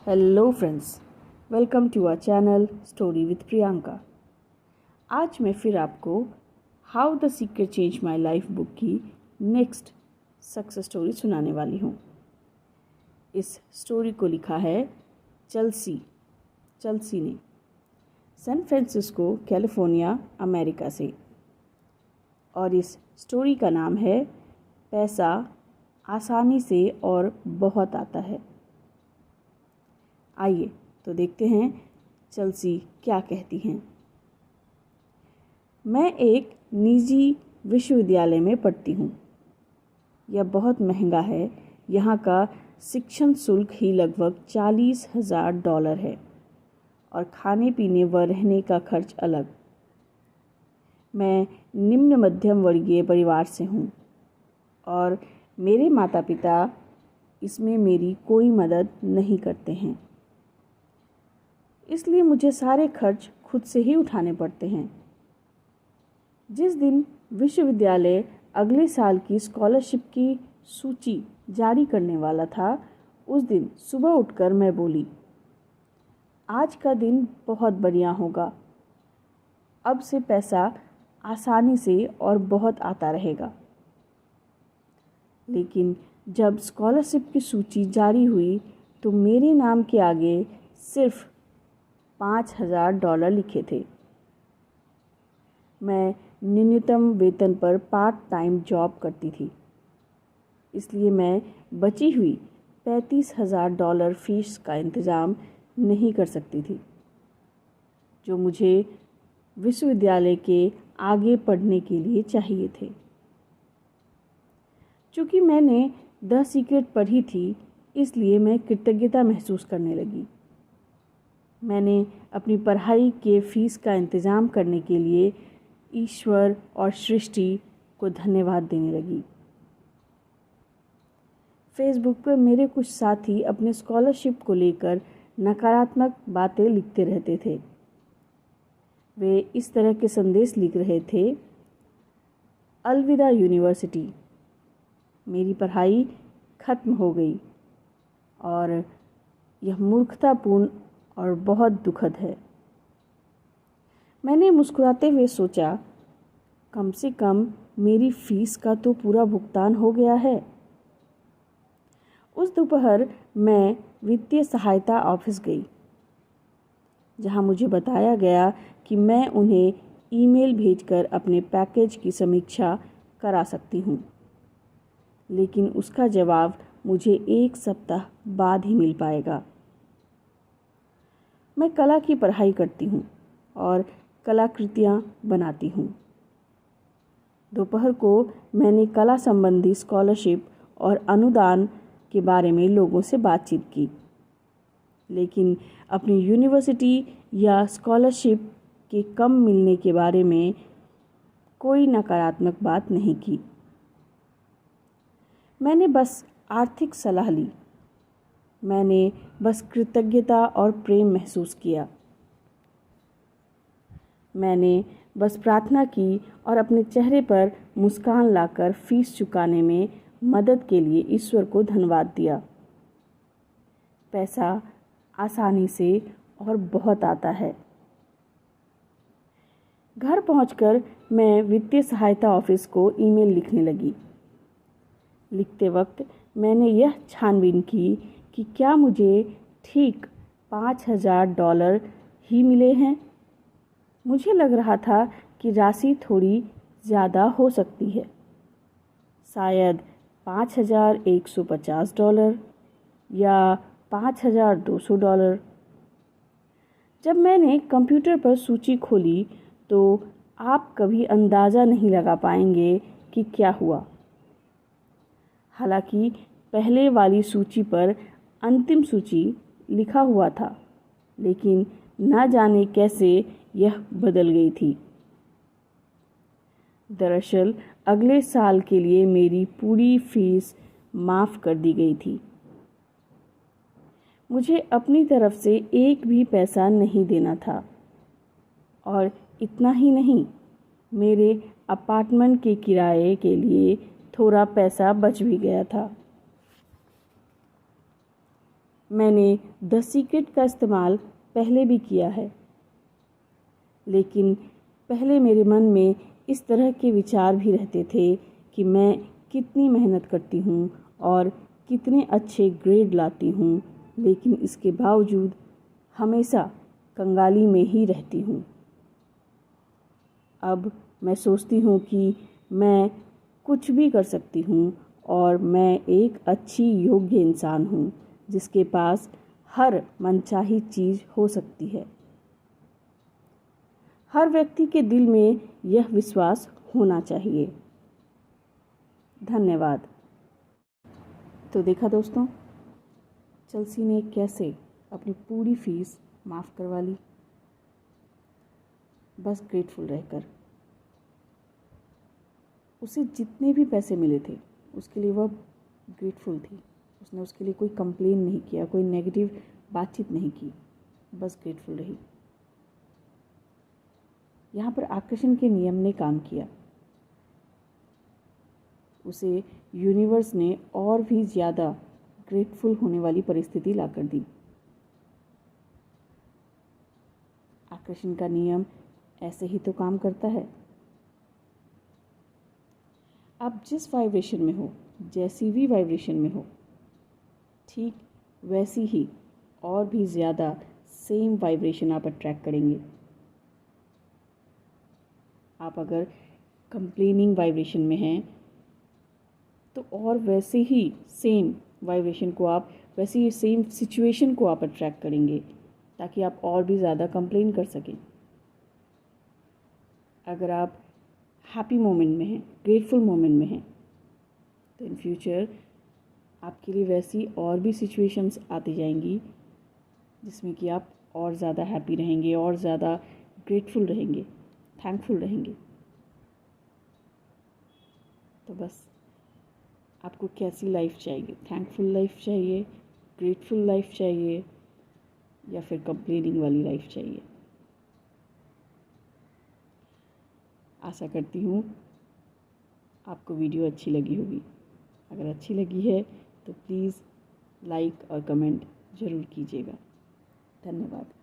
Hello friends, welcome to our channel story with Priyanka. आज मैं फिर आपको how the secret change my life book की नेक्स्ट सक्सेस स्टोरी सुनाने वाली हूँ। इस स्टोरी को लिखा है चेल्सी ने, सैन फ्रांसिस्को, कैलिफोर्निया, अमेरिका से। और इस स्टोरी का नाम है पैसा आसानी से और बहुत आता है। आइए तो देखते हैं चेल्सी क्या कहती हैं। मैं एक निजी विश्वविद्यालय में पढ़ती हूँ। यह बहुत महंगा है। यहाँ का शिक्षण शुल्क ही लगभग $40,000 है और खाने पीने व रहने का खर्च अलग। मैं निम्न मध्यम वर्गीय परिवार से हूँ और मेरे माता पिता इसमें मेरी कोई मदद नहीं करते हैं, इसलिए मुझे सारे खर्च खुद से ही उठाने पड़ते हैं। जिस दिन विश्वविद्यालय अगले साल की स्कॉलरशिप की सूची जारी करने वाला था, उस दिन सुबह उठकर मैं बोली, आज का दिन बहुत बढ़िया होगा। अब से पैसा आसानी से और बहुत आता रहेगा। लेकिन जब स्कॉलरशिप की सूची जारी हुई तो मेरे नाम के आगे सिर्फ $5,000 लिखे थे। मैं न्यूनतम वेतन पर पार्ट टाइम जॉब करती थी, इसलिए मैं बची हुई $35,000 फीस का इंतज़ाम नहीं कर सकती थी, जो मुझे विश्वविद्यालय के आगे पढ़ने के लिए चाहिए थे। चूँकि मैंने द सीक्रेट पढ़ी थी, इसलिए मैं कृतज्ञता महसूस करने लगी। मैंने अपनी पढ़ाई के फीस का इंतज़ाम करने के लिए ईश्वर और सृष्टि को धन्यवाद देने लगी। फेसबुक पर मेरे कुछ साथी अपने स्कॉलरशिप को लेकर नकारात्मक बातें लिखते रहते थे। वे इस तरह के संदेश लिख रहे थे, अलविदा यूनिवर्सिटी, मेरी पढ़ाई खत्म हो गई और यह मूर्खतापूर्ण और बहुत दुखद है। मैंने मुस्कुराते हुए सोचा, कम से कम मेरी फीस का तो पूरा भुगतान हो गया है। उस दोपहर मैं वित्तीय सहायता ऑफिस गई, जहां मुझे बताया गया कि मैं उन्हें ईमेल भेजकर अपने पैकेज की समीक्षा करा सकती हूं, लेकिन उसका जवाब मुझे 1 सप्ताह बाद ही मिल पाएगा। मैं कला की पढ़ाई करती हूँ और कलाकृतियाँ बनाती हूँ। दोपहर को मैंने कला संबंधी स्कॉलरशिप और अनुदान के बारे में लोगों से बातचीत की, लेकिन अपनी यूनिवर्सिटी या स्कॉलरशिप के कम मिलने के बारे में कोई नकारात्मक बात नहीं की। मैंने बस आर्थिक सलाह ली। मैंने बस कृतज्ञता और प्रेम महसूस किया। मैंने बस प्रार्थना की और अपने चेहरे पर मुस्कान लाकर फीस चुकाने में मदद के लिए ईश्वर को धन्यवाद दिया। पैसा आसानी से और बहुत आता है। घर पहुंचकर मैं वित्तीय सहायता ऑफिस को ईमेल लिखने लगी। लिखते वक्त मैंने यह छानबीन की कि क्या मुझे ठीक $5,000 ही मिले हैं। मुझे लग रहा था कि राशि थोड़ी ज़्यादा हो सकती है, शायद $5,150 या $5,200। जब मैंने कंप्यूटर पर सूची खोली तो आप कभी अंदाज़ा नहीं लगा पाएंगे कि क्या हुआ। हालांकि पहले वाली सूची पर अंतिम सूची लिखा हुआ था, लेकिन न जाने कैसे यह बदल गई थी। दरअसल अगले साल के लिए मेरी पूरी फीस माफ़ कर दी गई थी। मुझे अपनी तरफ से एक भी पैसा नहीं देना था, और इतना ही नहीं, मेरे अपार्टमेंट के किराए के लिए थोड़ा पैसा बच भी गया था। मैंने द सीक्रेट का इस्तेमाल पहले भी किया है, लेकिन पहले मेरे मन में इस तरह के विचार भी रहते थे कि मैं कितनी मेहनत करती हूँ और कितने अच्छे ग्रेड लाती हूँ, लेकिन इसके बावजूद हमेशा कंगाली में ही रहती हूँ। अब मैं सोचती हूँ कि मैं कुछ भी कर सकती हूँ और मैं एक अच्छी योग्य इंसान हूँ जिसके पास हर मनचाही चीज़ हो सकती है। हर व्यक्ति के दिल में यह विश्वास होना चाहिए। धन्यवाद। तो देखा दोस्तों, चेल्सी ने कैसे अपनी पूरी फीस माफ़ करवा ली, बस ग्रेटफुल रहकर। उसे जितने भी पैसे मिले थे उसके लिए वह ग्रेटफुल थी। उसने उसके लिए कोई कंप्लेन नहीं किया, कोई नेगेटिव बातचीत नहीं की, बस ग्रेटफुल रही। यहाँ पर आकर्षण के नियम ने काम किया। उसे यूनिवर्स ने और भी ज़्यादा ग्रेटफुल होने वाली परिस्थिति लाकर दी। आकर्षण का नियम ऐसे ही तो काम करता है। आप जिस वाइब्रेशन में हो, जैसी भी वाइब्रेशन में हो, ठीक वैसी ही और भी ज़्यादा सेम वाइब्रेशन आप अट्रैक्ट करेंगे। आप अगर कंप्लेनिंग वाइब्रेशन में हैं तो और वैसे ही सेम वाइब्रेशन को आप, वैसे ही सेम सिचुएशन को आप अट्रैक्ट करेंगे ताकि आप और भी ज़्यादा कंप्लेन कर सकें। अगर आप हैप्पी मोमेंट में हैं, ग्रेटफुल मोमेंट में हैं, तो इन फ्यूचर आपके लिए वैसी और भी सिचुएशंस आती जाएंगी जिसमें कि आप और ज़्यादा हैप्पी रहेंगे, और ज़्यादा ग्रेटफुल रहेंगे, थैंकफुल रहेंगे। तो बस आपको कैसी लाइफ चाहिए? थैंकफुल लाइफ चाहिए, ग्रेटफुल लाइफ चाहिए, या फिर कंप्लेनिंग वाली लाइफ चाहिए? आशा करती हूँ आपको वीडियो अच्छी लगी होगी। अगर अच्छी लगी है तो प्लीज़ लाइक और कमेंट ज़रूर कीजिएगा। धन्यवाद।